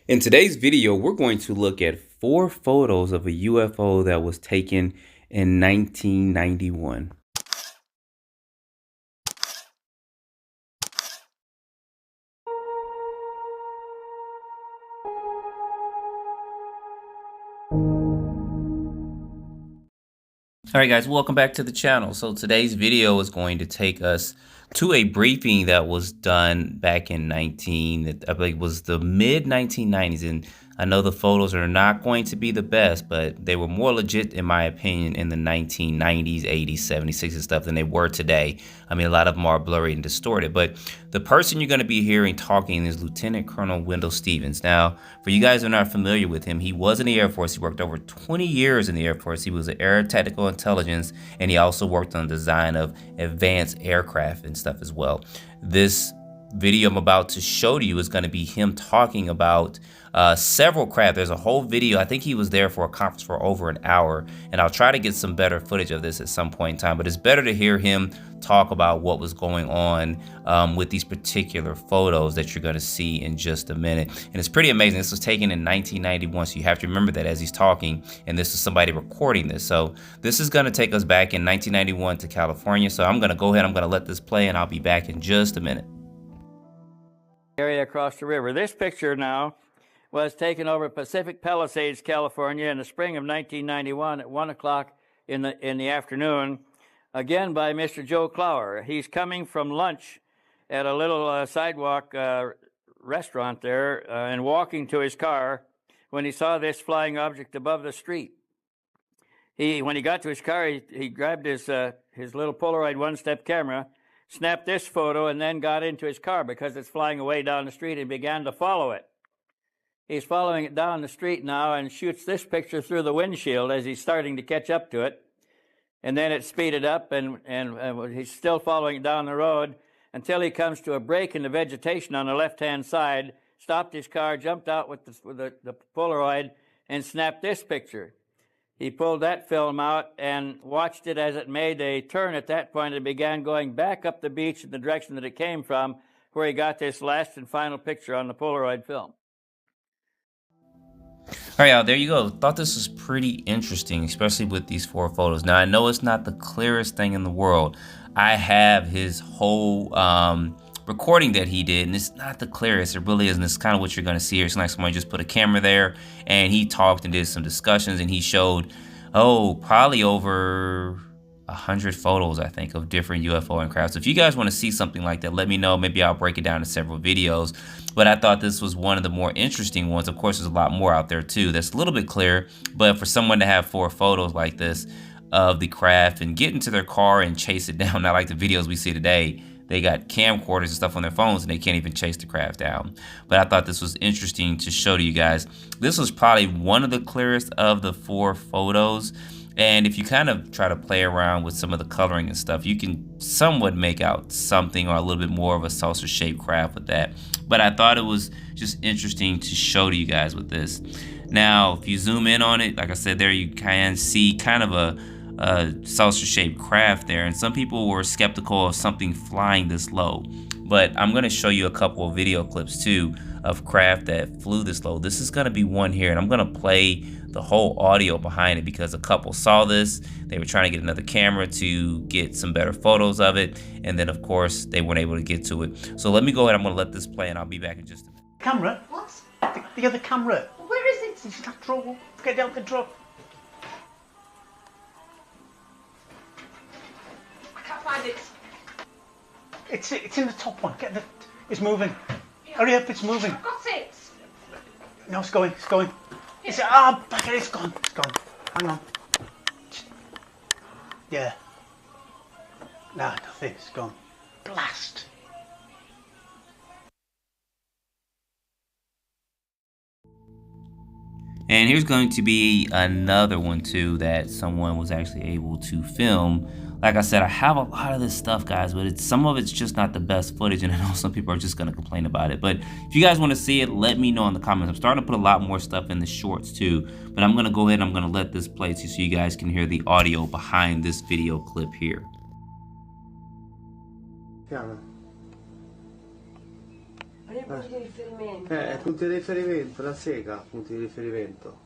In today's video, we're going to look at 4 photos of a UFO that was taken in 1991. All right, guys, welcome back to the channel. So today's video is going to take us to a briefing that was done back in I believe it was the mid 1990s. And I know the photos are not going to be the best, but they were more legit, in my opinion, in the 1990s, 80s, 70s, 60s stuff than they were today. I mean, a lot of them are blurry and distorted, but the person you're going to be hearing talking is Lieutenant Colonel Wendell Stevens. Now, for you guys who are not familiar with him, he was in the Air Force. He worked over 20 years in the Air Force. He was an Air Tactical Intelligence, and he also worked on the design of advanced aircraft and stuff as well. This video I'm about to show to you is going to be him talking about several craft. There's a whole video. I think he was there for a conference for over an hour, and I'll try to get some better footage of this at some point in time, but it's better to hear him talk about what was going on with these particular photos that you're going to see in just a minute. And it's pretty amazing. This was taken in 1991, so you have to remember that as he's talking, and this is somebody recording this. So this is going to take us back in 1991 to California. So I'm going to go ahead, I'm going to let this play, and I'll be back in just a minute. Area across the river. This picture now was taken over Pacific Palisades, California in the spring of 1991 at 1 o'clock in the afternoon, again by Mr. Joe Clower. He's coming from lunch at a little sidewalk restaurant there and walking to his car when he saw this flying object above the street. When he got to his car, he grabbed his little Polaroid one-step camera, snapped this photo, and then got into his car because it's flying away down the street and began to follow it. He's following it down the street now and shoots this picture through the windshield as he's starting to catch up to it. And then it speeded up, and he's still following it down the road until he comes to a break in the vegetation on the left-hand side, stopped his car, jumped out with the Polaroid, and snapped this picture. He pulled that film out and watched it as it made a turn at that point and began going back up the beach in the direction that it came from, where he got this last and final picture on the Polaroid film. All right, y'all, there you go. Thought this was pretty interesting, especially with these 4 photos. Now, I know it's not the clearest thing in the world. I have his whole recording that he did, and it's not the clearest. It really isn't. It's kind of what you're going to see here. It's like somebody just put a camera there, and he talked and did some discussions, and he showed, probably over 100 photos, I think, of different UFO and craft. So if you guys want to see something like that, let me know. Maybe I'll break it down in several videos. But I thought this was one of the more interesting ones. Of course, there's a lot more out there too that's a little bit clearer. But for someone to have 4 photos like this of the craft and get into their car and chase it down, not like the videos we see today, they got camcorders and stuff on their phones and they can't even chase the craft down. But I thought this was interesting to show to you guys. This was probably one of the clearest of the 4 photos. And if you kind of try to play around with some of the coloring and stuff, you can somewhat make out something or a little bit more of a saucer-shaped craft with that. But I thought it was just interesting to show to you guys with this. Now, if you zoom in on it, like I said there, you can see kind of a saucer-shaped craft there. And some people were skeptical of something flying this low. But I'm going to show you a couple of video clips too of craft that flew this low. This is going to be one here, and I'm going to play the whole audio behind it because a couple saw this. They were trying to get another camera to get some better photos of it, and then of course they weren't able to get to it. So let me go ahead. I'm going to let this play, and I'll be back in just a minute. Camera? What? The other camera. Where is it? It's that trouble. Get out the truck. I can't find it. It's in the top one. It's moving. Yeah. Hurry up, it's moving. I've got it. No, it's going. Yeah. It's gone. Hang on. Yeah. No, nothing. It's gone. Blast. And here's going to be another one too that someone was actually able to film. Like I said, I have a lot of this stuff, guys, but some of it's just not the best footage, and I know some people are just going to complain about it. But if you guys want to see it, let me know in the comments. I'm starting to put a lot more stuff in the shorts too, but I'm going to go ahead and I'm going to let this play so you guys can hear the audio behind this video clip here. Camera. I punti di riferimento. Punti di riferimento, la sega, punti di riferimento.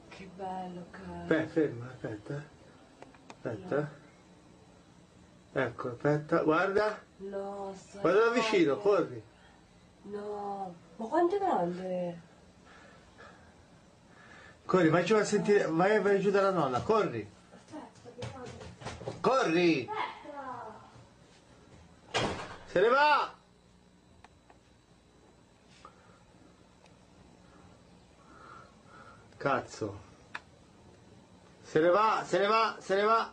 Che bello, caro. Ferma, aspetta. Aspetta. Ecco, aspetta, guarda. No, stai Guarda da grande. vicino, corri. No, ma quanto è grande? Corri, vai giù a sentire, vai giù dalla nonna, corri. Aspetta, che fanno? Corri! Aspetta! Se ne va! Cazzo. Se ne va, se ne va, se ne va.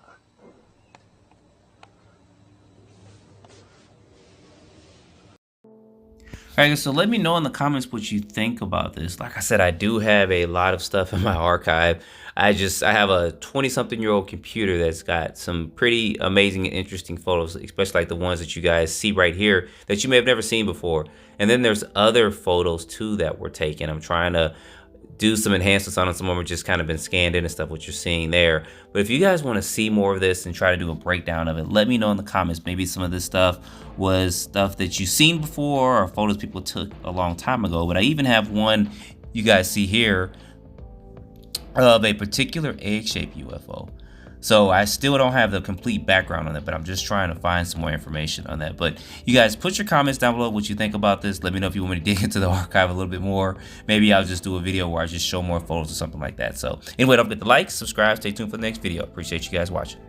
Alright, so let me know in the comments what you think about this. Like I said, I do have a lot of stuff in my archive. I have a 20-something-year-old computer that's got some pretty amazing and interesting photos, especially like the ones that you guys see right here that you may have never seen before. And then there's other photos too that were taken. I'm trying to do some enhancements on them. Some of them have just kind of been scanned in and stuff, what you're seeing there. But if you guys want to see more of this and try to do a breakdown of it, let me know in the comments. Maybe some of this stuff was stuff that you've seen before or photos people took a long time ago. But I even have one you guys see here of a particular egg-shaped UFO. So I still don't have the complete background on it, but I'm just trying to find some more information on that. But you guys put your comments down below what you think about this. Let me know if you want me to dig into the archive a little bit more. Maybe I'll just do a video where I just show more photos or something like that. So anyway, don't forget to like, subscribe, stay tuned for the next video. Appreciate you guys watching.